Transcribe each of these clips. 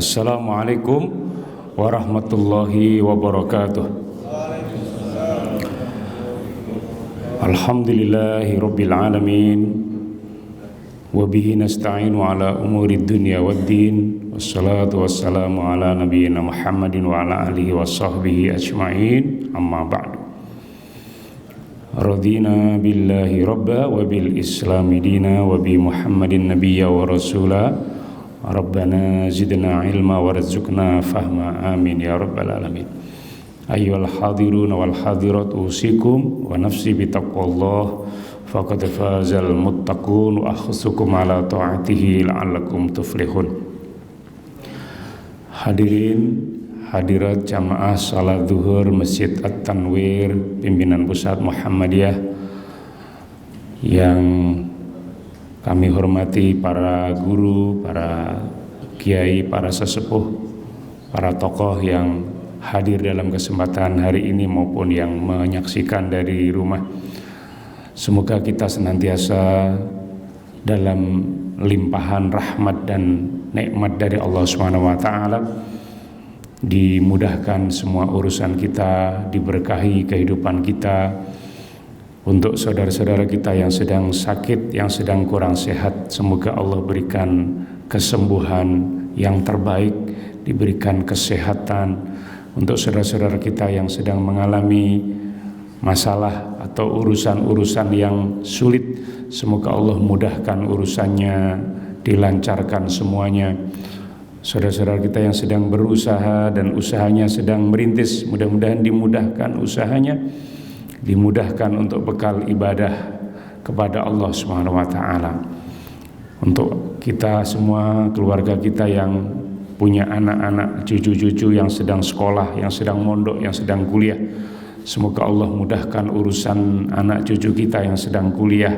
Assalamualaikum warahmatullahi wabarakatuh. Alhamdulillahi rabbil alamin. Wabihi nasta'inu ala umurid dunya waddin. Wassalatu wassalamu ala nabiyyina Muhammadin wa ala alihi wa sahbihi ajma'in. Amma ba'du. Radina billahi rabba wa bil islami dina wa bi Muhammadin nabiyya wa rasula. Rabbana zidna ilma warzuqna fahma, amin ya rabbal alamin. Ayyuhal hadirun wal hadirat, usikum wa nafsi bitaqwallah, faqad fazal muttaqun, wa akhsukum ala ta'atihi la'allakum tuflihun. Hadirin hadirat jamaah salat zuhur Masjid At-Tanwir pimpinan pusat Muhammadiyah yang kami hormati, para guru, para kiai, para sesepuh, para tokoh yang hadir dalam kesempatan hari ini maupun yang menyaksikan dari rumah. Semoga kita senantiasa dalam limpahan rahmat dan nikmat dari Allah SWT, dimudahkan semua urusan kita, diberkahi kehidupan kita. Untuk saudara-saudara kita yang sedang sakit, yang sedang kurang sehat, semoga Allah berikan kesembuhan yang terbaik, diberikan kesehatan. Untuk saudara-saudara kita yang sedang mengalami masalah atau urusan-urusan yang sulit, semoga Allah mudahkan urusannya, dilancarkan semuanya. Saudara-saudara kita yang sedang berusaha dan usahanya sedang merintis, mudah-mudahan dimudahkan usahanya, dimudahkan untuk bekal ibadah kepada Allah Subhanahu wa taala. Untuk kita semua, keluarga kita yang punya anak-anak, cucu-cucu yang sedang sekolah, yang sedang mondok, yang sedang kuliah, semoga Allah mudahkan urusan anak cucu kita yang sedang kuliah,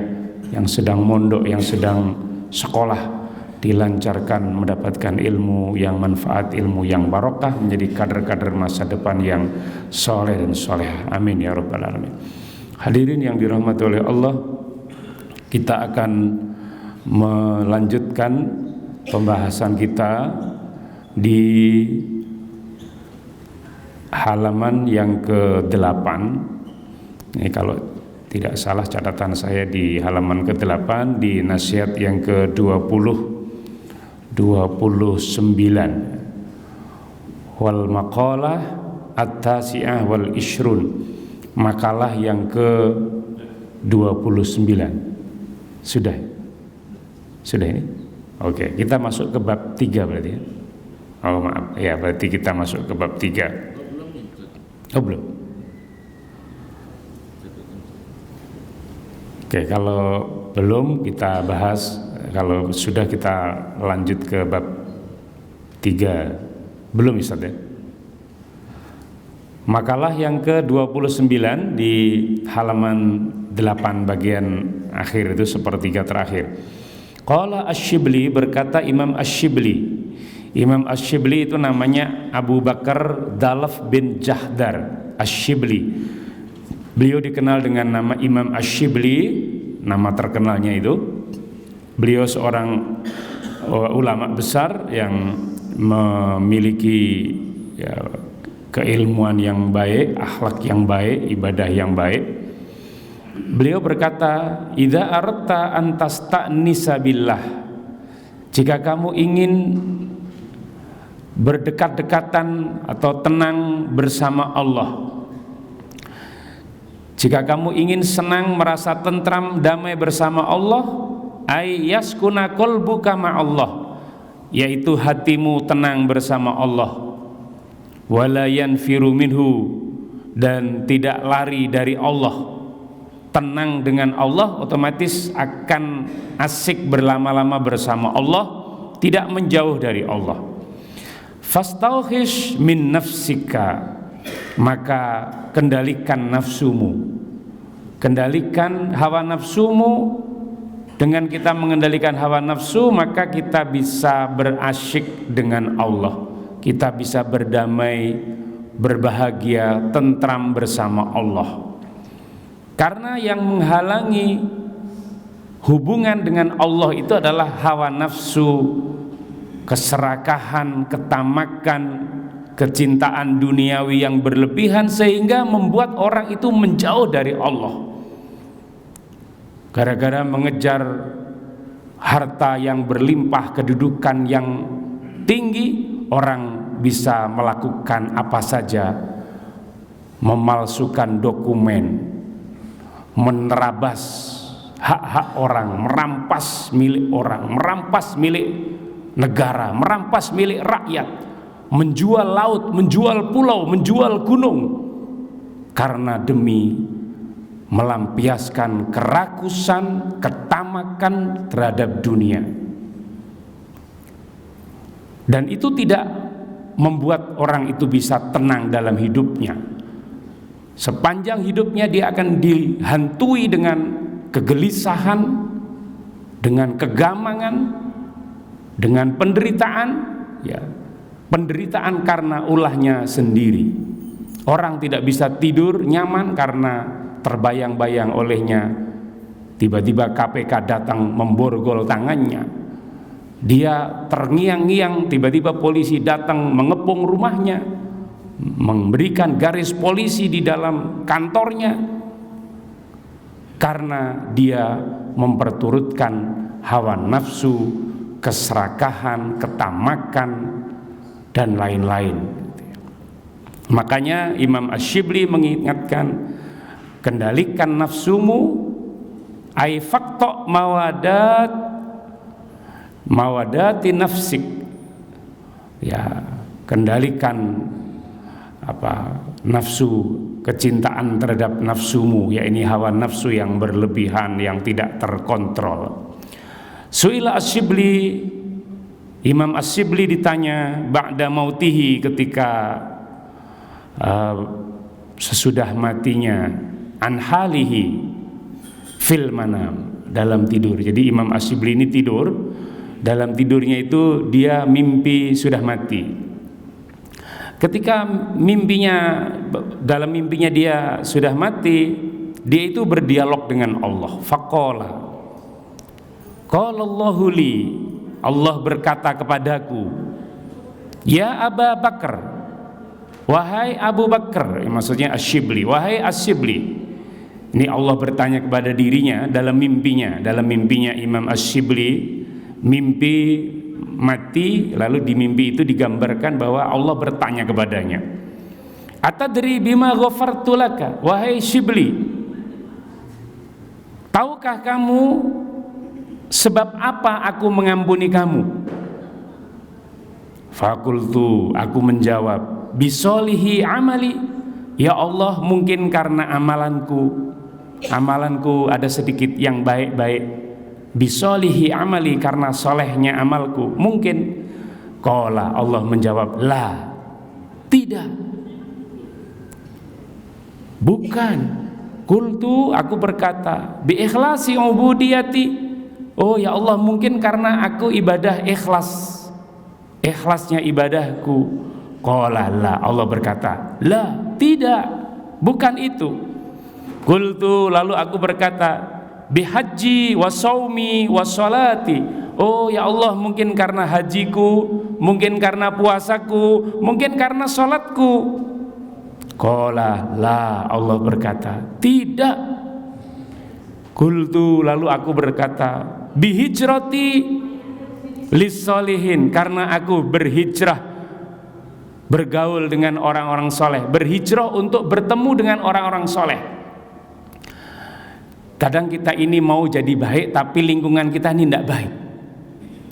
yang sedang mondok, yang sedang sekolah, dilancarkan mendapatkan ilmu yang manfaat, ilmu yang barokah, menjadi kader-kader masa depan yang soleh dan solehah. Amin ya rabbal alamin. Hadirin yang dirahmati oleh Allah, kita akan melanjutkan pembahasan kita di halaman yang ke-8. Ini kalau tidak salah catatan saya di halaman ke-8, di nasihat yang ke-29, wal maqalah at-tasi'ah wal ishrun, makalah yang ke-29. Sudah ini? Oke, kita masuk ke bab 3 berarti ya. Oh maaf, ya berarti kita masuk ke bab 3. Oh belum. Oke, kalau belum kita bahas, kalau sudah kita lanjut ke bab 3. Belum Ustaz ya? Makalah yang ke-29 di halaman 8 bagian akhir itu, sepertiga terakhir. Qala Asy-Syibli, berkata Imam Asy-Syibli. Imam Asy-Syibli itu namanya Abu Bakar Dalaf bin Jahdar Asy-Syibli. Beliau dikenal dengan nama Imam Asy-Syibli, nama terkenalnya itu. Beliau seorang ulama besar yang memiliki keilmuan yang baik, akhlak yang baik, ibadah yang baik. Beliau berkata, "Idza aradta an tasta'nisa billah." Jika kamu ingin berdekat-dekatan atau tenang bersama Allah, jika kamu ingin senang, merasa tentram, damai bersama Allah, ay yaskuna qalbuka ma'allah, yaitu hatimu tenang bersama Allah, wala yanfiru minhu, dan tidak lari dari Allah. Tenang dengan Allah, otomatis akan asik berlama-lama bersama Allah, tidak menjauh dari Allah. Fastauhish min nafsika, maka kendalikan nafsumu, kendalikan hawa nafsumu. Dengan kita mengendalikan hawa nafsu, maka kita bisa berasyik dengan Allah, kita bisa berdamai, berbahagia, tentram bersama Allah. Karena yang menghalangi hubungan dengan Allah itu adalah hawa nafsu keserakahan, ketamakan, kecintaan duniawi yang berlebihan sehingga membuat orang itu menjauh dari Allah. Gara-gara mengejar harta yang berlimpah, kedudukan yang tinggi, orang bisa melakukan apa saja, memalsukan dokumen, menerabas hak-hak orang, merampas milik orang, merampas milik negara, merampas milik rakyat, menjual laut, menjual pulau, menjual gunung, karena demi melampiaskan kerakusan, ketamakan terhadap dunia. Dan itu tidak membuat orang itu bisa tenang dalam hidupnya. Sepanjang hidupnya dia akan dihantui dengan kegelisahan, dengan kegamangan, dengan penderitaan, ya, penderitaan karena ulahnya sendiri. Orang tidak bisa tidur nyaman karena terbayang-bayang olehnya. Tiba-tiba KPK datang memborgol tangannya, dia terngiang-ngiang, tiba-tiba polisi datang mengepung rumahnya, memberikan garis polisi di dalam kantornya, karena dia memperturutkan hawa nafsu, keserakahan, ketamakan, dan lain-lain. Makanya Imam Asy-Syibli mengingatkan, kendalikan nafsumu, ai faqta mawadati nafsik, ya, kendalikan nafsu, kecintaan terhadap nafsumu, ya, ini hawa nafsu yang berlebihan, yang tidak terkontrol. Su'ila Asy-Syibli, Imam Asy-Syibli ditanya ba'da mautihi, ketika sesudah matinya, an halihi fil manam, dalam tidur. Jadi Imam Asy-Syibli ini tidur, dalam tidurnya itu dia mimpi sudah mati. Ketika dalam mimpinya dia sudah mati, dia itu berdialog dengan Allah. Faqala, qala Allahu li, Allah berkata kepadaku, ya Aba Bakar, wahai Abu Bakar, maksudnya Asy-Syibli, wahai Asy-Syibli. Ini Allah bertanya kepada dirinya dalam mimpinya. Dalam mimpinya Imam Asy-Syibli mimpi mati, lalu di mimpi itu digambarkan bahwa Allah bertanya kepadanya, atadri bima ghafartu laka, wahai Syibli, tahukah kamu sebab apa aku mengampuni kamu? Fakultu, aku menjawab, bisolihi amali, ya Allah, mungkin karena amalanku ada sedikit yang baik-baik. Bisolihi amali, karena solehnya amalku, mungkin. Qala, Allah menjawab, la, tidak, bukan. Qultu, aku berkata, bi ikhlasi ubudiyati, oh ya Allah, mungkin karena aku ibadah ikhlas, ikhlasnya ibadahku. Qala la, Allah berkata, la, tidak, bukan itu. Qultu, lalu aku berkata, bihaji wa shaumi wa sholati, oh ya Allah, mungkin karena hajiku, mungkin karena puasaku, mungkin karena sholatku. Qala la, Allah berkata, tidak. Qultu, lalu aku berkata, bihijrati lissolihin, karena aku berhijrah, bergaul dengan orang-orang soleh, berhijrah untuk bertemu dengan orang-orang soleh. Kadang kita ini mau jadi baik, tapi lingkungan kita ini tidak baik.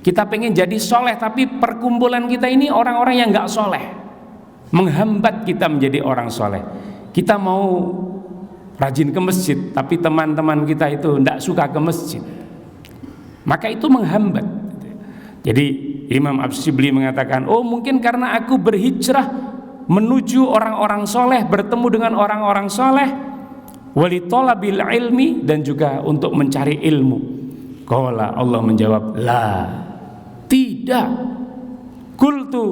Kita pengen jadi soleh, tapi perkumpulan kita ini orang-orang yang nggak soleh, menghambat kita menjadi orang soleh. Kita mau rajin ke masjid, tapi teman-teman kita itu tidak suka ke masjid, maka itu menghambat. Jadi Imam Asy-Syibli mengatakan, oh mungkin karena aku berhijrah menuju orang-orang soleh, bertemu dengan orang-orang soleh, wali thalabil ilmi, dan juga untuk mencari ilmu. Qala, Allah menjawab, la, tidak. Qultu,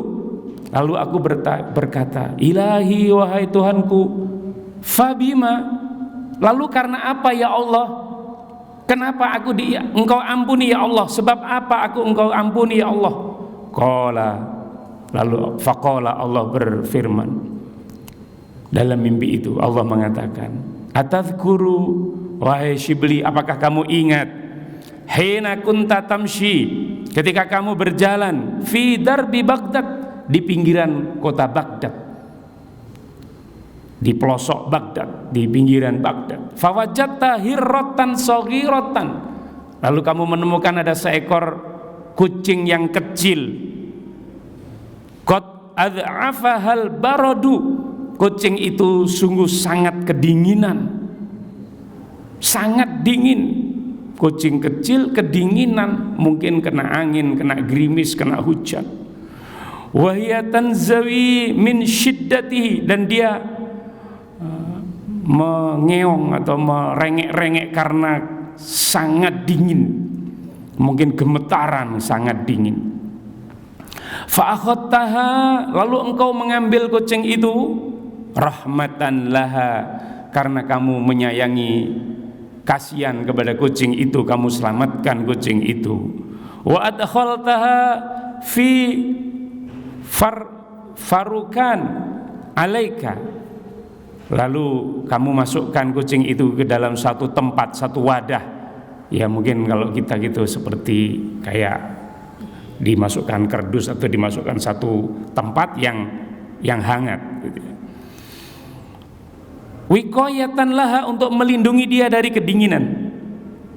lalu aku berkata, ilahi, wahai Tuhanku, fabima, lalu karena apa ya Allah? Kenapa engkau ampuni ya Allah? Sebab apa engkau ampuni ya Allah? Faqala Allah berfirman dalam mimpi itu, Allah mengatakan, atadhkuru, wahai Shibli, apakah kamu ingat hina kunta tamshi, ketika kamu berjalan fi darbi Baghdad, di pinggiran kota Baghdad, di pelosok Baghdad, di pinggiran Baghdad, fawajadta hirratan saghiratan, lalu kamu menemukan ada seekor kucing yang kecil, qad ad'afahal baradu, kucing itu sungguh sangat kedinginan, sangat dingin. Kucing kecil kedinginan, mungkin kena angin, kena gerimis, kena hujan. Wahia tanzawi min syiddatihi, dan dia mengeong atau merengek-rengek karena sangat dingin, mungkin gemetaran, sangat dingin. Fa'akhadtaha, lalu engkau mengambil kucing itu, rahmatan laha, karena kamu menyayangi, kasihan kepada kucing itu, kamu selamatkan kucing itu. Wa adkhaltaha fi farukan alaika, lalu kamu masukkan kucing itu ke dalam satu tempat, satu wadah. Ya mungkin kalau kita gitu seperti kayak dimasukkan kardus atau dimasukkan satu tempat yang hangat gitu. Wiqayatan laha, untuk melindungi dia dari kedinginan.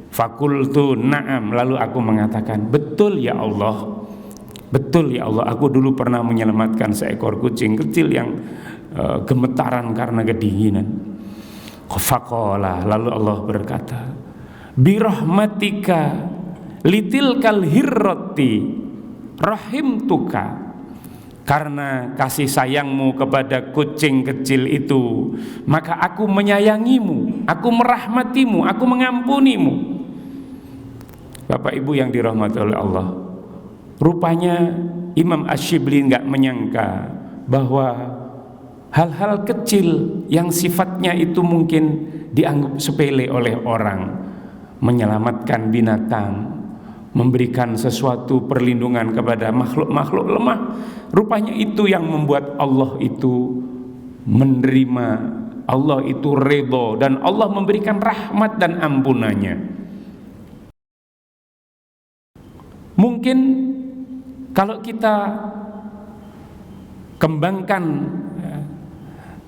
Fakultu na'am, lalu aku mengatakan, betul ya Allah, betul ya Allah, aku dulu pernah menyelamatkan seekor kucing kecil yang gemetaran karena kedinginan. Faqala, lalu Allah berkata, birahmatika litilkal hirrati rahimtuka, karena kasih sayangmu kepada kucing kecil itu, maka aku menyayangimu, aku merahmatimu, aku mengampunimu. Bapak Ibu yang dirahmati oleh Allah, rupanya Imam Asy-Syibli enggak menyangka bahwa hal-hal kecil yang sifatnya itu mungkin dianggap sepele oleh orang, menyelamatkan binatang, memberikan sesuatu perlindungan kepada makhluk-makhluk lemah, rupanya itu yang membuat Allah itu menerima, Allah itu ridho, dan Allah memberikan rahmat dan ampunannya. Mungkin kalau kita kembangkan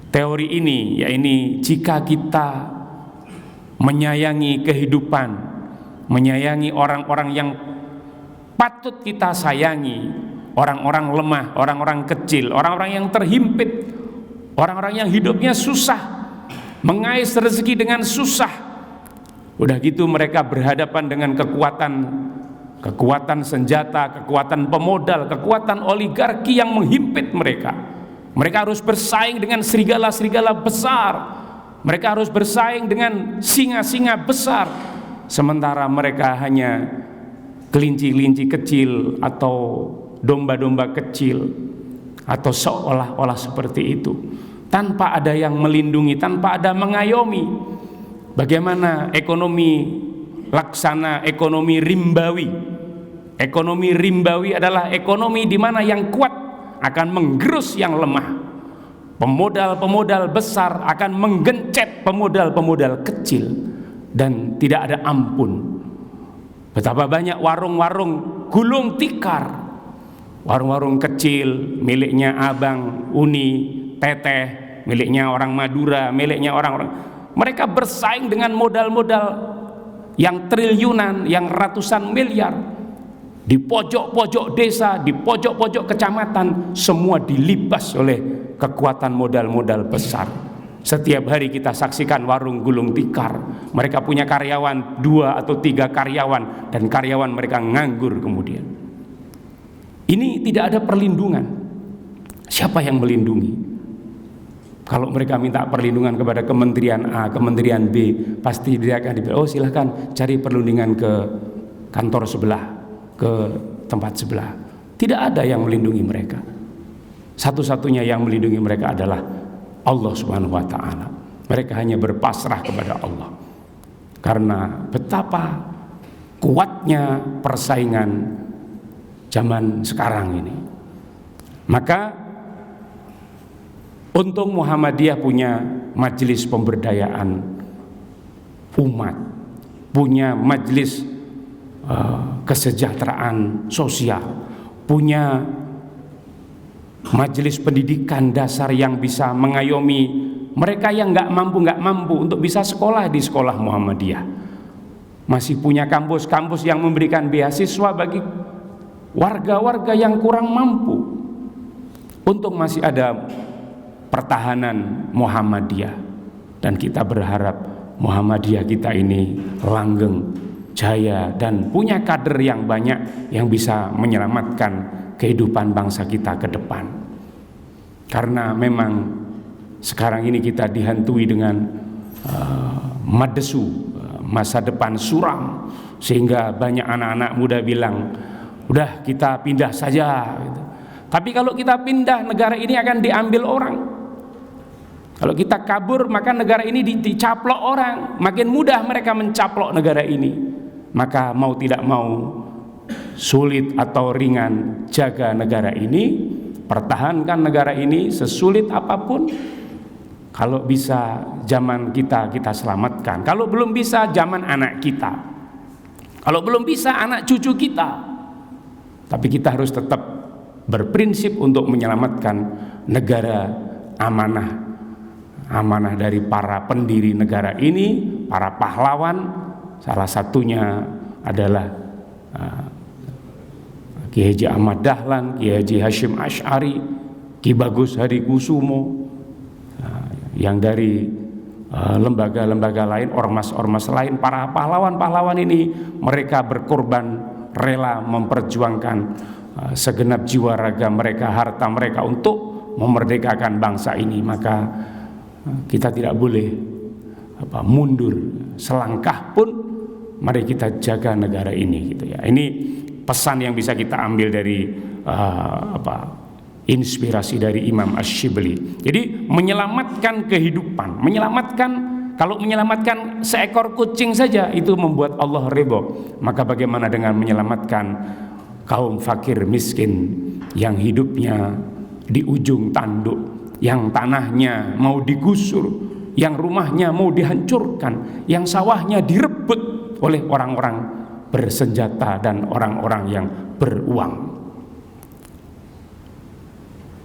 teori ini, ya ini jika kita menyayangi kehidupan, menyayangi orang-orang yang patut kita sayangi, orang-orang lemah, orang-orang kecil, orang-orang yang terhimpit, orang-orang yang hidupnya susah, mengais rezeki dengan susah. Udah gitu mereka berhadapan dengan kekuatan senjata, kekuatan pemodal, kekuatan oligarki yang menghimpit mereka. Mereka harus bersaing dengan serigala-serigala besar, mereka harus bersaing dengan singa-singa besar, sementara mereka hanya kelinci-kelinci kecil atau domba-domba kecil, atau seolah-olah seperti itu, tanpa ada yang melindungi, tanpa ada mengayomi. Bagaimana ekonomi laksana, ekonomi rimbawi? Ekonomi rimbawi adalah ekonomi di mana yang kuat akan menggerus yang lemah, pemodal-pemodal besar akan menggencet pemodal-pemodal kecil, dan tidak ada ampun. Betapa banyak warung-warung gulung tikar, warung-warung kecil miliknya Abang, Uni, Teteh, miliknya orang Madura, miliknya orang-orang, mereka bersaing dengan modal-modal yang triliunan, yang ratusan miliar. Di pojok-pojok desa, di pojok-pojok kecamatan, semua dilibas oleh kekuatan modal-modal besar. Setiap hari kita saksikan warung gulung tikar, mereka punya karyawan 2 atau 3 karyawan, dan karyawan mereka nganggur kemudian. Ini tidak ada perlindungan. Siapa yang melindungi? Kalau mereka minta perlindungan kepada kementerian A, kementerian B, pasti dia akan dibilang, oh silahkan cari perlindungan ke kantor sebelah, ke tempat sebelah. Tidak ada yang melindungi mereka. Satu-satunya yang melindungi mereka adalah Allah Subhanahu wa ta'ala. Mereka hanya berpasrah kepada Allah, karena betapa kuatnya persaingan zaman sekarang ini. Maka untung Muhammadiyah punya majelis pemberdayaan umat, punya majelis kesejahteraan sosial, punya majelis pendidikan dasar yang bisa mengayomi mereka yang nggak mampu untuk bisa sekolah di sekolah Muhammadiyah. Masih punya kampus-kampus yang memberikan beasiswa bagi warga-warga yang kurang mampu. Untung masih ada pertahanan Muhammadiyah, dan kita berharap Muhammadiyah kita ini langgeng, jaya, dan punya kader yang banyak yang bisa menyelamatkan kehidupan bangsa kita ke depan. Karena memang sekarang ini kita dihantui dengan madesu, masa depan suram, sehingga banyak anak-anak muda bilang, udah kita pindah saja gitu. Tapi kalau kita pindah, negara ini akan diambil orang. Kalau kita kabur, maka negara ini dicaplok orang. Makin mudah mereka mencaplok negara ini. Maka mau tidak mau, sulit atau ringan, jaga negara ini, pertahankan negara ini sesulit apapun. Kalau bisa zaman kita selamatkan. Kalau belum bisa, zaman anak kita. Kalau belum bisa, anak cucu kita. Tapi kita harus tetap berprinsip untuk menyelamatkan negara, amanah dari para pendiri negara ini, para pahlawan. Salah satunya adalah Kiai Haji Ahmad Dahlan, Kiai Haji Hashim Asy'ari, Ki Bagus Hadikusumo, yang dari lembaga-lembaga lain, ormas-ormas lain. Para pahlawan-pahlawan ini mereka berkorban, rela memperjuangkan segenap jiwa raga mereka, harta mereka untuk memerdekakan bangsa ini. Maka kita tidak boleh mundur selangkah pun. Mari kita jaga negara ini gitu ya. Ini pesan yang bisa kita ambil dari inspirasi dari Imam Asy-Syibli. Jadi menyelamatkan kehidupan, kalau menyelamatkan seekor kucing saja itu membuat Allah ridho. Maka bagaimana dengan menyelamatkan kaum fakir miskin yang hidupnya di ujung tanduk, yang tanahnya mau digusur, yang rumahnya mau dihancurkan, yang sawahnya direbut oleh orang-orang bersenjata dan orang-orang yang beruang.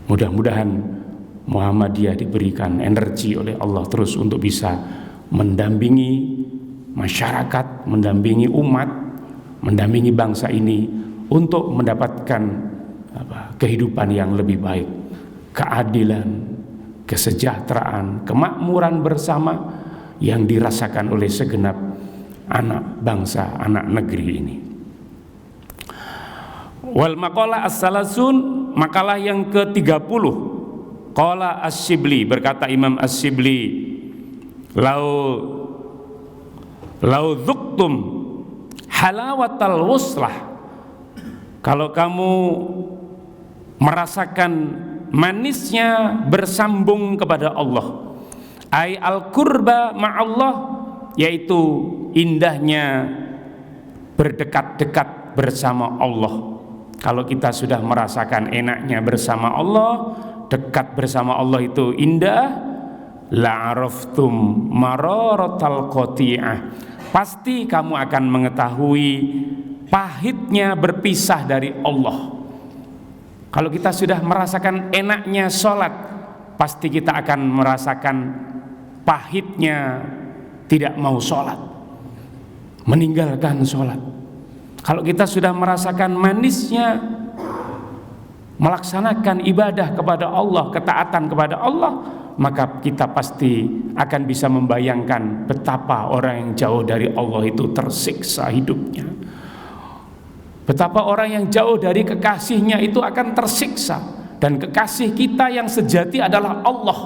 Mudah-mudahan Muhammadiyah diberikan energi oleh Allah terus untuk bisa mendampingi masyarakat, mendampingi umat, mendampingi bangsa ini untuk mendapatkan kehidupan yang lebih baik, keadilan, kesejahteraan, kemakmuran bersama yang dirasakan oleh segenap anak bangsa, anak negeri ini. Wal maqalah as-salasun, makalah yang ke-30. Qala Asy-Syibli, berkata Imam Asy-Syibli, lau dzuktum halawatal wuslah, kalau kamu merasakan manisnya bersambung kepada Allah, ai al-qurba ma'allah, yaitu indahnya berdekat-dekat bersama Allah. Kalau kita sudah merasakan enaknya bersama Allah, dekat bersama Allah itu indah, la'araftum mararatal qati'ah, pasti kamu akan mengetahui pahitnya berpisah dari Allah. Kalau kita sudah merasakan enaknya sholat, pasti kita akan merasakan pahitnya tidak mau sholat, meninggalkan sholat. Kalau kita sudah merasakan manisnya melaksanakan ibadah kepada Allah, ketaatan kepada Allah, maka kita pasti akan bisa membayangkan betapa orang yang jauh dari Allah itu tersiksa hidupnya. Betapa orang yang jauh dari kekasihnya itu akan tersiksa. Dan kekasih kita yang sejati adalah Allah.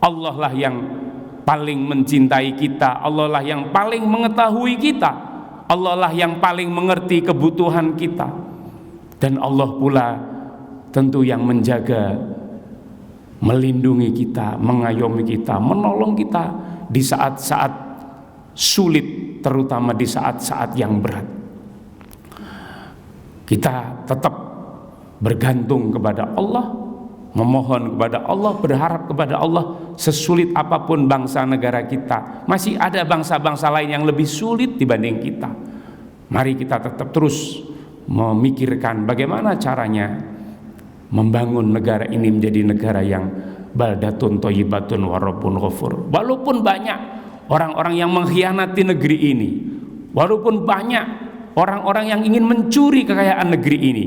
Allah lah yang paling mencintai kita, Allah lah yang paling mengetahui kita, Allah lah yang paling mengerti kebutuhan kita. Dan Allah pula tentu yang menjaga, melindungi kita, mengayomi kita, menolong kita di saat-saat sulit, terutama di saat-saat yang berat. kita tetap bergantung kepada Allah, memohon kepada Allah, berharap kepada Allah. Sesulit apapun bangsa negara kita, masih ada bangsa-bangsa lain yang lebih sulit dibanding kita. Mari kita tetap terus memikirkan bagaimana caranya membangun negara ini menjadi negara yang baldatun thayyibatun wa rabbun ghafur. Walaupun banyak orang-orang yang mengkhianati negeri ini, walaupun banyak orang-orang yang ingin mencuri kekayaan negeri ini,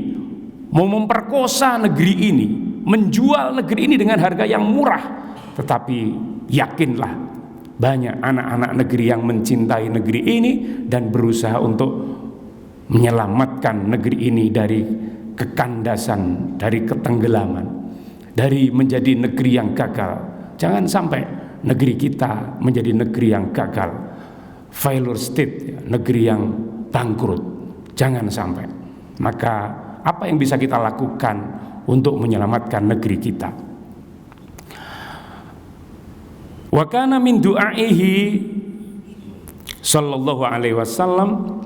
mau memperkosa negeri ini, menjual negeri ini dengan harga yang murah, tetapi yakinlah banyak anak-anak negeri yang mencintai negeri ini dan berusaha untuk menyelamatkan negeri ini dari kekandasan, dari ketenggelaman, dari menjadi negeri yang gagal. Jangan sampai negeri kita menjadi negeri yang gagal, failure state, negeri yang bangkrut. Jangan sampai. Maka apa yang bisa kita lakukan untuk menyelamatkan negeri kita? Wa kana min du'aihi sallallahu alaihi wasallam,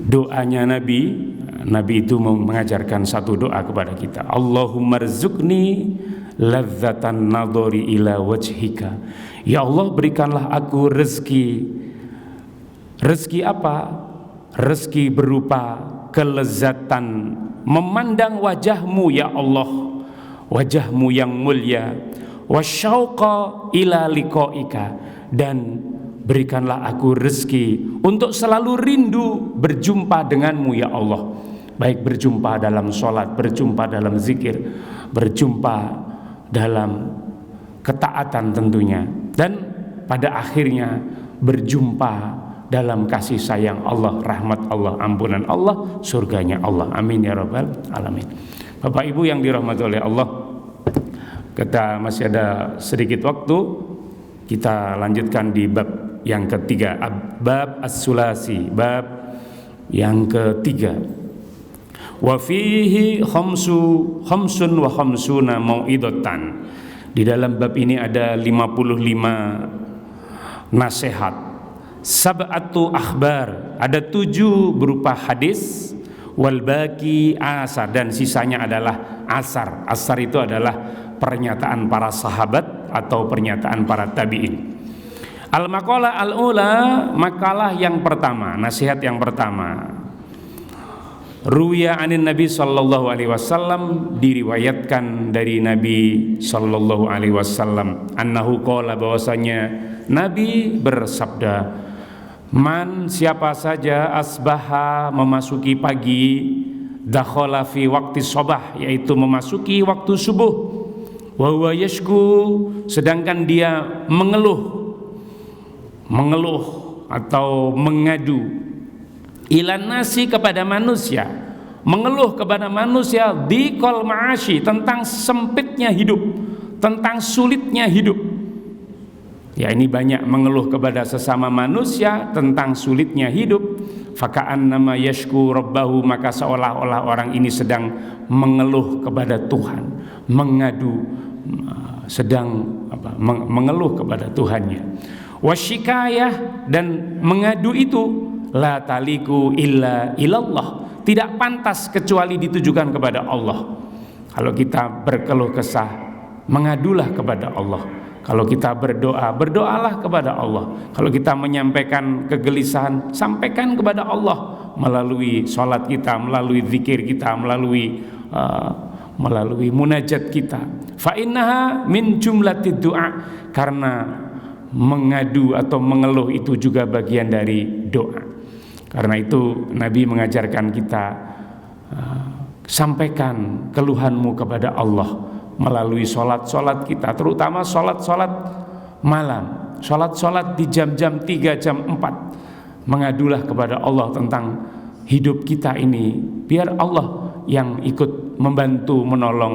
doanya Nabi itu mengajarkan satu doa kepada kita. Allahumma rzuqni ladzatan nadhari ila wajhika. Ya Allah, berikanlah aku rezeki. Rezeki apa? Rezeki berupa kelezatan memandang wajahmu ya Allah, wajahmu yang mulia. Wasyauqa ila liqaika, dan berikanlah aku rezeki untuk selalu rindu berjumpa denganmu ya Allah. Baik berjumpa dalam sholat, berjumpa dalam zikir, berjumpa dalam ketaatan tentunya, dan pada akhirnya berjumpa dalam kasih sayang Allah, rahmat Allah, ampunan Allah, surganya Allah. Amin ya rabbal alamin. Bapak Ibu yang dirahmati oleh Allah, kita masih ada sedikit waktu, kita lanjutkan di bab yang ketiga, bab as-sulasi, bab yang ketiga. Wa fihi khamsun wa khamsuna mau'idatan. Di dalam bab ini ada 55 nasihat. Sab'atu akhbar, ada 7 berupa hadis, wal baqi asar, dan sisanya adalah asar. Asar itu adalah pernyataan para sahabat atau pernyataan para tabi'in. Al-maqalah al-ula, makalah yang pertama, nasihat yang pertama. Ruwiya anin Nabi sallallahu alaihi wasallam, diriwayatkan dari Nabi sallallahu alaihi wasallam, annahu qala, bahwasanya Nabi bersabda, man, siapa saja asbaha, memasuki pagi, dakhala fi waqti sabah, yaitu memasuki waktu subuh, wa huwa yashku, sedangkan dia mengeluh atau mengadu, ilan nasi, kepada manusia, mengeluh kepada manusia, diqal ma'ashi, tentang sempitnya hidup, tentang sulitnya hidup. Ya, ini banyak mengeluh kepada sesama manusia tentang sulitnya hidup. Faka'annama yashku rabbahu, maka seolah-olah orang ini sedang mengeluh kepada Tuhan, mengadu, sedang mengeluh kepada Tuhannya. Wasyikayah, dan mengadu itu la taliku illa ilallah, tidak pantas kecuali ditujukan kepada Allah. Kalau kita berkeluh kesah, mengadulah kepada Allah. Kalau kita berdoa, berdoalah kepada Allah. Kalau kita menyampaikan kegelisahan, sampaikan kepada Allah melalui sholat kita, melalui zikir kita, melalui munajat kita. Fa innaha min jumlatid du'a, karena mengadu atau mengeluh itu juga bagian dari doa. Karena itu Nabi mengajarkan kita, sampaikan keluhanmu kepada Allah melalui sholat-sholat kita, terutama sholat-sholat malam, sholat-sholat di jam-jam 3, jam 4. Mengadulah kepada Allah tentang hidup kita ini, biar Allah yang ikut membantu, menolong,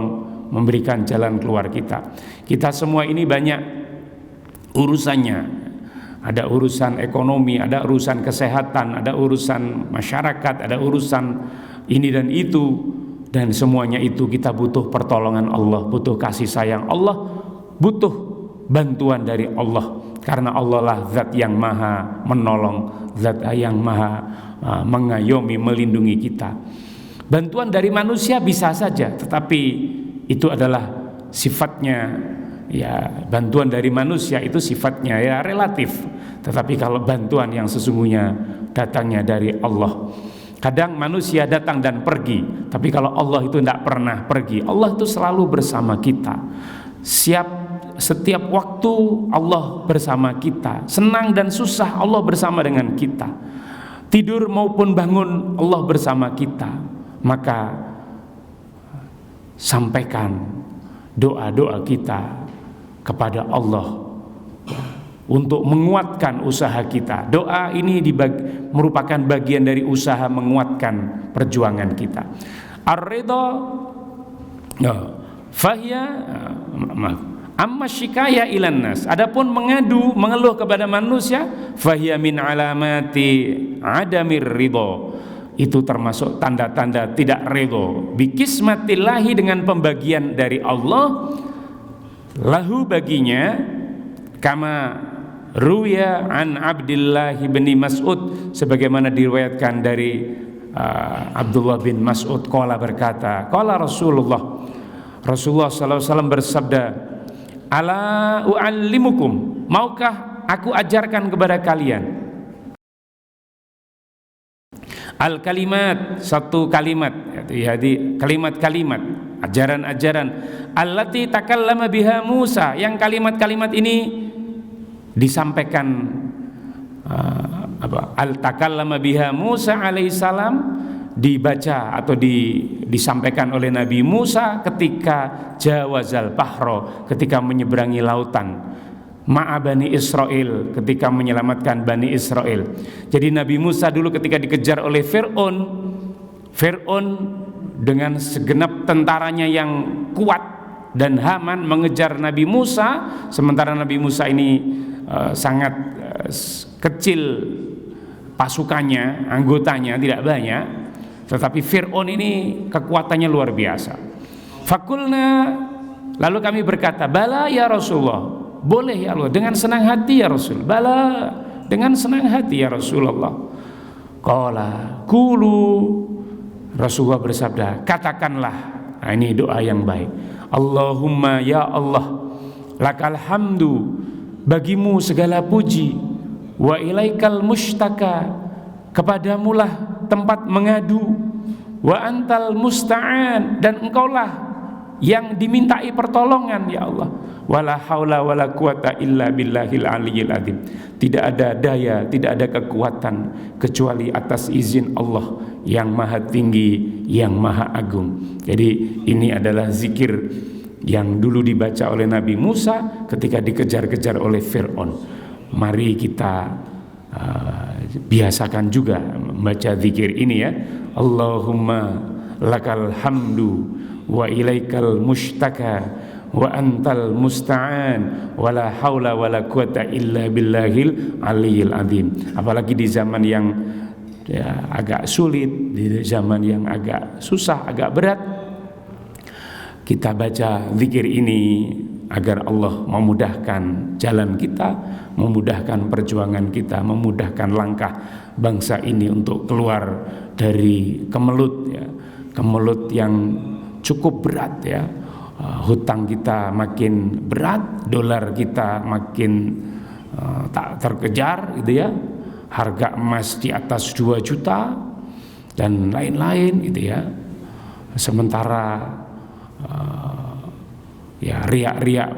memberikan jalan keluar kita. Kita semua ini banyak urusannya, ada urusan ekonomi, ada urusan kesehatan, ada urusan masyarakat, ada urusan ini dan itu, dan semuanya itu kita butuh pertolongan Allah, butuh kasih sayang Allah, butuh bantuan dari Allah, karena Allah lah zat yang maha menolong, zat yang maha mengayomi, melindungi kita. Bantuan dari manusia bisa saja, tetapi itu adalah sifatnya, ya, bantuan dari manusia itu sifatnya ya relatif. Tetapi kalau bantuan yang sesungguhnya datangnya dari Allah. Kadang manusia datang dan pergi, tapi kalau Allah itu tidak pernah pergi. Allah itu selalu bersama kita. Setiap waktu Allah bersama kita. Senang dan susah Allah bersama dengan kita. Tidur maupun bangun Allah bersama kita. Maka sampaikan doa-doa kita kepada Allah untuk menguatkan usaha kita. Doa ini merupakan bagian dari usaha menguatkan perjuangan kita. Ar-ridha fahiya amma syikaya ilan nas. Adapun mengeluh kepada manusia, fahiya min alamati adamir ridha. Itu termasuk tanda-tanda tidak ridha. Bikismatillahi, dengan pembagian dari Allah, lahu baginya, kama ruya an Abdullah bin Mas'ud, sebagaimana diriwayatkan dari Abdullah bin Mas'ud, qala berkata, qala Rasulullah sallallahu alaihi wasallam bersabda, ala u'allimukum, maukah aku ajarkan kepada kalian al kalimat, satu kalimat, jadi kalimat-kalimat, ajaran-ajaran, allati takallama biha Musa, yang kalimat-kalimat ini disampaikan al takallama biha Musa alaihissalam, dibaca atau disampaikan oleh Nabi Musa ketika jawazal bahro, ketika menyeberangi lautan, ma'a Bani Israel, ketika menyelamatkan Bani Israel. Jadi Nabi Musa dulu ketika dikejar oleh Fir'aun dengan segenap tentaranya yang kuat, dan Haman mengejar Nabi Musa, sementara Nabi Musa ini sangat kecil pasukannya, anggotanya tidak banyak, tetapi Fir'aun ini kekuatannya luar biasa. Fakulna, lalu kami berkata, bala ya Rasulullah, boleh ya Allah, dengan senang hati ya Rasul. Bala, dengan senang hati ya Rasulullah. Qala kulu, Rasulullah bersabda, katakanlah, nah ini doa yang baik, Allahumma ya Allah, lakal hamdu, bagimu segala puji, wa ilaikal mustaka, kepadamulah tempat mengadu, wa antal musta'an, dan engkaulah yang dimintai pertolongan ya Allah. Wala haula wala quwata illa billahil aliyyil azim. Tidak ada daya, tidak ada kekuatan kecuali atas izin Allah yang maha tinggi, yang maha agung. Jadi ini adalah zikir yang dulu dibaca oleh Nabi Musa ketika dikejar-kejar oleh Fir'aun. Mari kita biasakan juga membaca zikir ini ya. Allahumma lakal hamdu wa ilaikal mustaka wa antal musta'an wala haula wala quwata illa billahil aliyyil azim. Apalagi di zaman yang ya, agak sulit, di zaman yang agak susah, agak berat, kita baca zikir ini agar Allah memudahkan jalan kita, memudahkan perjuangan kita, memudahkan langkah bangsa ini untuk keluar dari kemelut ya, kemelut yang cukup berat ya. Hutang kita makin berat, dolar kita makin tak terkejar gitu ya, harga emas di atas 2 juta dan lain-lain gitu ya. Sementara ya riak-riak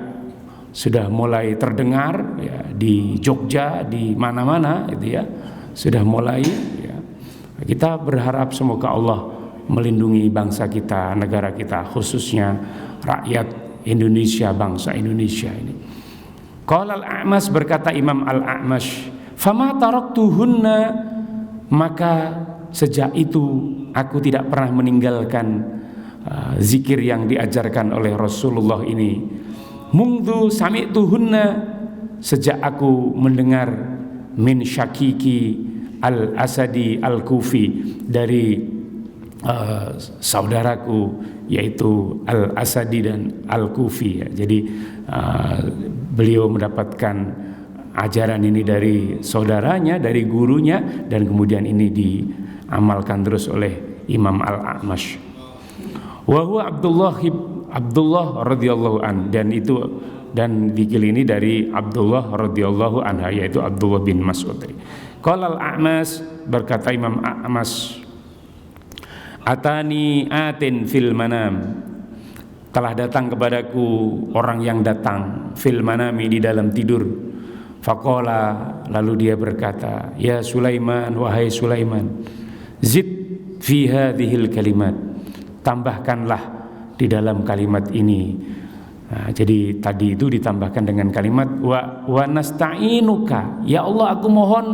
sudah mulai terdengar ya, di Jogja, di mana-mana gitu ya, sudah mulai ya. Kita berharap semoga Allah melindungi bangsa kita, negara kita, khususnya rakyat Indonesia, bangsa Indonesia ini. Qala al-A'mas, berkata Imam al-A'mash, fama taraktuhunna, maka sejak itu aku tidak pernah meninggalkan zikir yang diajarkan oleh Rasulullah ini. Mungdu sami'tuhunna, sejak aku mendengar min Syakiki al-Asadi al-Kufi, dari saudaraku yaitu Al-Asadi dan Al-Kufi ya. Jadi beliau mendapatkan ajaran ini dari saudaranya, dari gurunya, dan kemudian ini diamalkan terus oleh Imam Al-A'mash. Wa huwa Abdullah radhiyallahu an, dan dikil ini dari Abdullah radhiyallahu anha, yaitu Abdullah bin Mas'ud. Qala Al-A'mash, berkata Imam A'mash, atani atin fil manam, telah datang kepadaku orang yang datang fil manami, di dalam tidur. Faqala, lalu dia berkata, ya Sulaiman, wahai Sulaiman, zid fi hadhil kalimat, tambahkanlah di dalam kalimat ini. Nah, jadi tadi itu ditambahkan dengan kalimat wa nasta'inuka, ya Allah aku mohon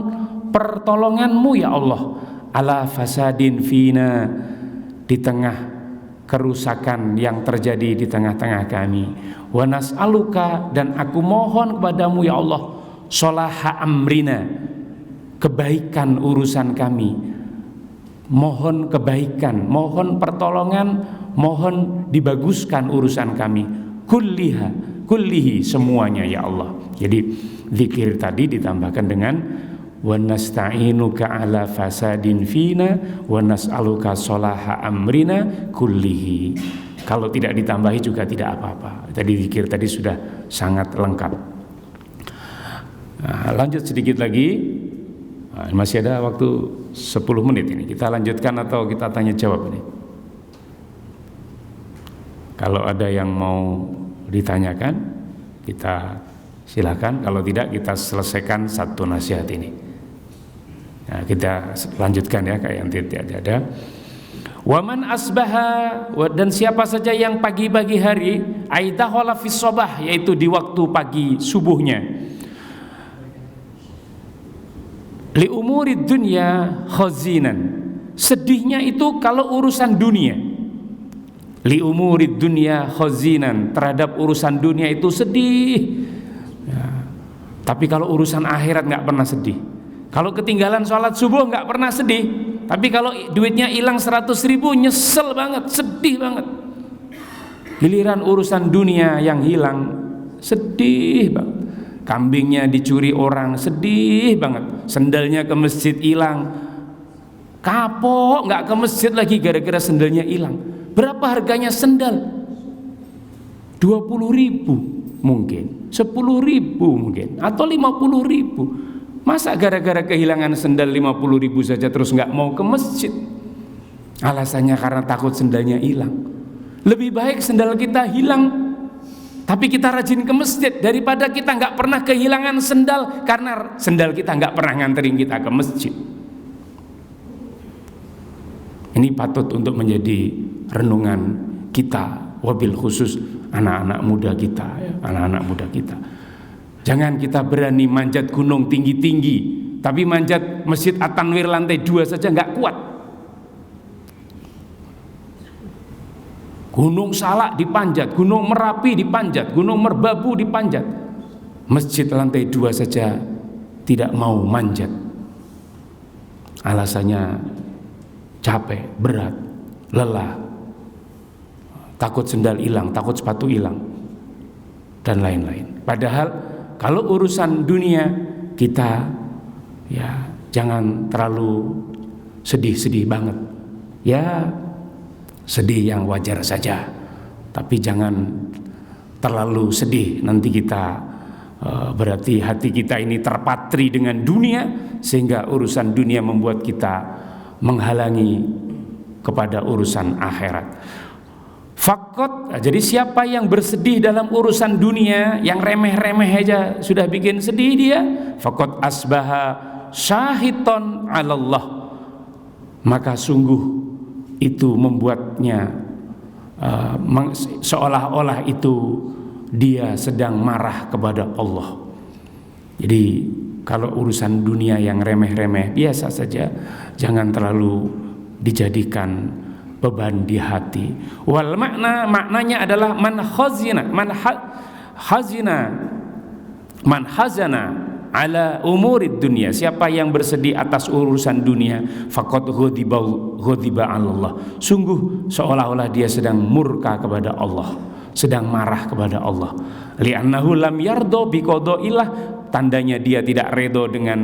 pertolonganmu ya Allah, ala fasadin fina, di tengah kerusakan yang terjadi di tengah-tengah kami. Wa nas'aluka, dan aku mohon kepadamu ya Allah, sholaha amrina, kebaikan urusan kami. Mohon kebaikan, mohon pertolongan, mohon dibaguskan urusan kami. Kullihi, semuanya ya Allah. Jadi zikir tadi ditambahkan dengan wa nasta'inuka ala fasadin fina wa nas'aluka sholaha amrina kullihi. Kalau tidak ditambahi juga tidak apa-apa. Tadi zikir tadi sudah sangat lengkap. Nah, lanjut sedikit lagi. Nah, masih ada waktu 10 menit ini. Kita lanjutkan atau kita tanya jawab ini? Kalau ada yang mau ditanyakan, kita silakan. Kalau tidak, kita selesaikan satu nasihat ini. Nah, kita lanjutkan ya, kayak yang tidak ada. Waman asbaha, dan siapa saja yang pagi-pagi hari, aidahola fis sobah, yaitu di waktu pagi subuhnya, li umurid dunya khazinan, sedihnya itu kalau urusan dunia. Li umurid dunya khazinan, terhadap urusan dunia itu sedih ya. Tapi kalau urusan akhirat nggak pernah sedih. Kalau ketinggalan sholat subuh nggak pernah sedih, tapi kalau duitnya hilang 100.000 nyesel banget, sedih banget. Giliran urusan dunia yang hilang, sedih banget. Kambingnya dicuri orang, sedih banget. Sendalnya ke masjid hilang, kapok nggak ke masjid lagi gara-gara sendalnya hilang. Berapa harganya sendal? 20.000 mungkin, 10.000 mungkin, atau 50.000. Masa gara-gara kehilangan sendal 50.000 saja terus nggak mau ke masjid? Alasannya karena takut sendalnya hilang. Lebih baik sendal kita hilang tapi kita rajin ke masjid, daripada kita nggak pernah kehilangan sendal karena sendal kita nggak pernah nganterin kita ke masjid. Ini patut untuk menjadi renungan kita, wabil khusus anak-anak muda kita ya, anak-anak muda kita. Jangan kita berani manjat gunung tinggi-tinggi, tapi manjat Masjid At-Tanwir lantai 2 saja nggak kuat. Gunung Salak dipanjat, Gunung Merapi dipanjat, Gunung Merbabu dipanjat. Masjid lantai 2 saja tidak mau manjat. Alasannya capek, berat, lelah, takut sendal hilang, takut sepatu hilang, dan lain-lain. Padahal kalau urusan dunia kita ya jangan terlalu sedih-sedih banget. Ya sedih yang wajar saja, tapi jangan terlalu sedih. Nanti kita berarti hati kita ini terpatri dengan dunia, sehingga urusan dunia membuat kita menghalangi kepada urusan akhirat. Fakot, jadi siapa yang bersedih dalam urusan dunia, yang remeh-remeh aja sudah bikin sedih dia, fakot asbaha syahiton alallah, maka sungguh itu membuatnya seolah-olah itu dia sedang marah kepada Allah. Jadi kalau urusan dunia yang remeh-remeh biasa saja, jangan terlalu dijadikan beban di hati. Wal maknanya adalah man hazana ala umurid dunia, siapa yang bersedih atas urusan dunia, faqad ghadiba Allah, sungguh seolah-olah dia sedang murka kepada Allah, sedang marah kepada Allah. Li'annahu lam yardo bi qadaillah, tandanya dia tidak redho dengan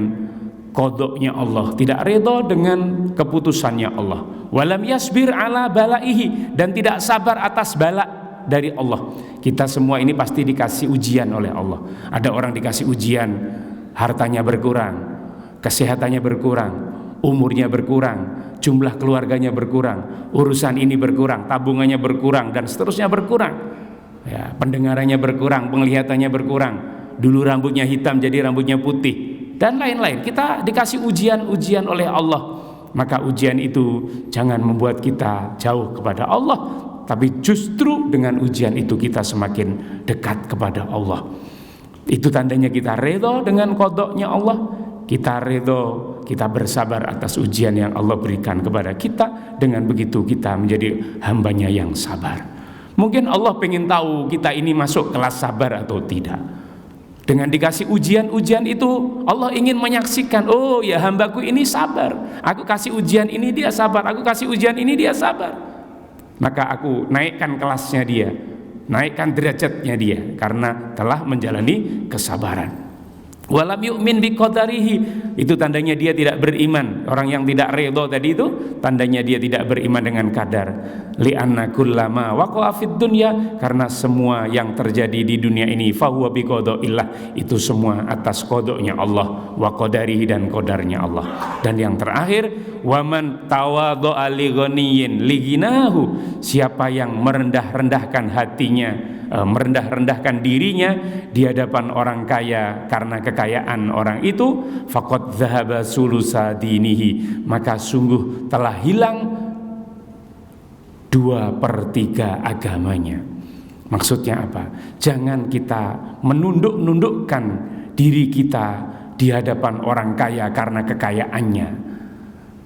kodoknya Allah, tidak redho dengan keputusannya Allah. Walam yasbir ala balaihi, dan tidak sabar atas bala dari Allah. Kita semua ini pasti dikasih ujian oleh Allah. Ada orang dikasih ujian, hartanya berkurang, kesehatannya berkurang, umurnya berkurang, jumlah keluarganya berkurang, urusan ini berkurang, tabungannya berkurang, dan seterusnya berkurang. Ya, pendengarannya berkurang, penglihatannya berkurang. Dulu rambutnya hitam jadi rambutnya putih, dan lain-lain. Kita dikasih ujian-ujian oleh Allah. Maka ujian itu jangan membuat kita jauh kepada Allah, tapi justru dengan ujian itu kita semakin dekat kepada Allah. Itu tandanya kita redho dengan qadoknya Allah. Kita redho, kita bersabar atas ujian yang Allah berikan kepada kita. Dengan begitu kita menjadi hambanya yang sabar. Mungkin Allah pengen tahu kita ini masuk kelas sabar atau tidak. Dengan dikasih ujian-ujian itu, Allah ingin menyaksikan, oh ya hambaku ini sabar, aku kasih ujian ini dia sabar, aku kasih ujian ini dia sabar, maka aku naikkan kelasnya dia, naikkan derajatnya dia, karena telah menjalani kesabaran. Walam yu'min biqadarihi, itu tandanya dia tidak beriman. Orang yang tidak redho tadi itu tandanya dia tidak beriman dengan kadar. Li'anna kullama waqa'a fid dunya, karena semua yang terjadi di dunia ini fahuwa biqadaillah, itu semua atas qadanya Allah, wa qadarihi, dan qadarnya Allah. Dan yang terakhir, waman tawadha'a li ghaniyyin liginahu, siapa yang merendah-rendahkan hatinya, merendah-rendahkan dirinya di hadapan orang kaya karena kekayaan orang itu, faqad dzahaba sulusa dinihi, maka sungguh telah hilang 2/3 agamanya. Maksudnya apa? Jangan kita menunduk-nundukkan diri kita di hadapan orang kaya karena kekayaannya,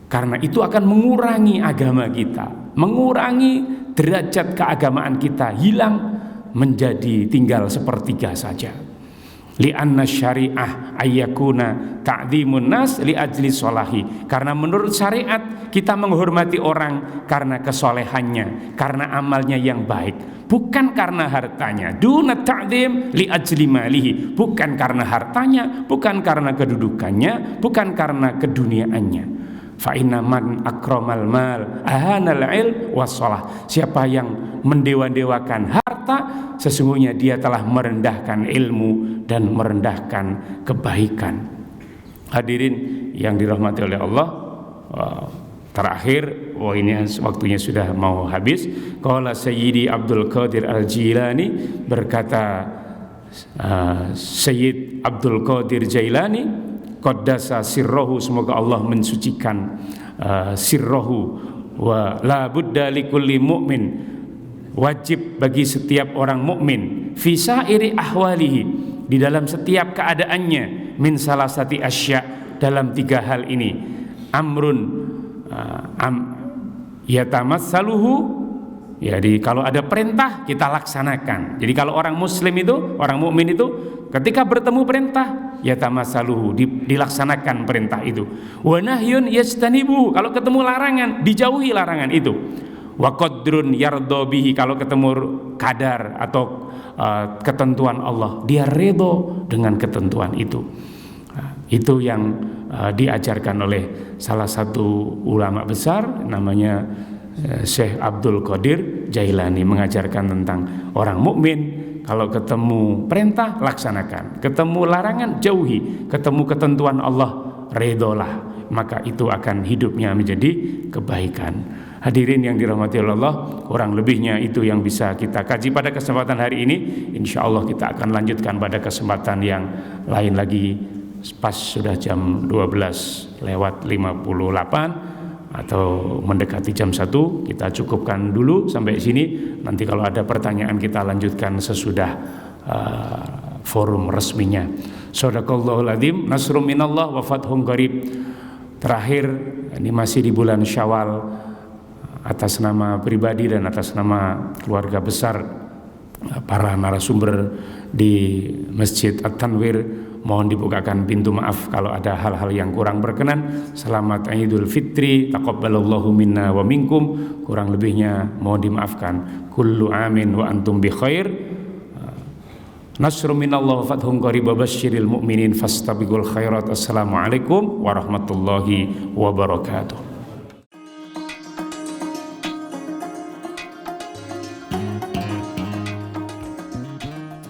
karena itu akan mengurangi agama kita, mengurangi derajat keagamaan kita, hilang menjadi tinggal 1/3 saja. Li'anna syariah ayyakuna ta'dhimun nas li ajli sholahi, karena menurut syariat kita menghormati orang karena kesolehannya, karena amalnya yang baik, bukan karena hartanya. Duna ta'dhim li ajli malihi, bukan karena hartanya, bukan karena kedudukannya, bukan karena keduniaannya. Fa inna man akramal mal ahanal ilm wassalah, siapa yang mendewa-dewakan harta, sesungguhnya dia telah merendahkan ilmu dan merendahkan kebaikan. Hadirin yang dirahmati oleh Allah, terakhir, ini waktunya sudah mau habis. Qala Sayyidi Abdul Qadir Al-Jilani, berkata Sayyid Abdul Qadir Jailani, qaddasa sirrohu, semoga Allah mensucikan sirrohu, wa la budda likulli mu'min, wajib bagi setiap orang mukmin, fi sairi ahwalihi, di dalam setiap keadaannya, min salasati asya, dalam 3 hal ini, amrun yatamassaluhu, jadi kalau ada perintah kita laksanakan. Jadi kalau orang muslim itu, orang mukmin itu, ketika bertemu perintah yatamassaluhu, dilaksanakan perintah itu. Wa nahyun yastanibu, kalau ketemu larangan dijauhi larangan itu. Wa qadrun yardo bihi, kalau ketemu kadar atau ketentuan Allah, dia redho dengan ketentuan itu. Itu yang diajarkan oleh salah satu ulama besar, namanya Syekh Abdul Qadir Jailani, mengajarkan tentang orang mukmin kalau ketemu perintah laksanakan, ketemu larangan jauhi, ketemu ketentuan Allah redholah, maka itu akan hidupnya menjadi kebaikan. Hadirin yang dirahmati Allah, kurang lebihnya itu yang bisa kita kaji pada kesempatan hari ini. Insya Allah kita akan lanjutkan pada kesempatan yang lain lagi, pas sudah jam 12:58 atau mendekati jam 1. Kita cukupkan dulu sampai sini. Nanti kalau ada pertanyaan kita lanjutkan sesudah forum resminya. Shadaqallahul adzim, nasrum minallah wa fathun qarib. Terakhir, ini masih di bulan Syawal, atas nama pribadi dan atas nama keluarga besar para narasumber di Masjid At-Tanwir, mohon dibukakan pintu maaf kalau ada hal-hal yang kurang berkenan. Selamat Idul Fitri, taqabbalallahu minna wa minkum. Kurang lebihnya mohon dimaafkan. Kullu amin wa antum bi khair. Nasrun minallah wa fathun qarib, basyiril mu'minin fastabiqul khairat. Assalamualaikum warahmatullahi wabarakatuh.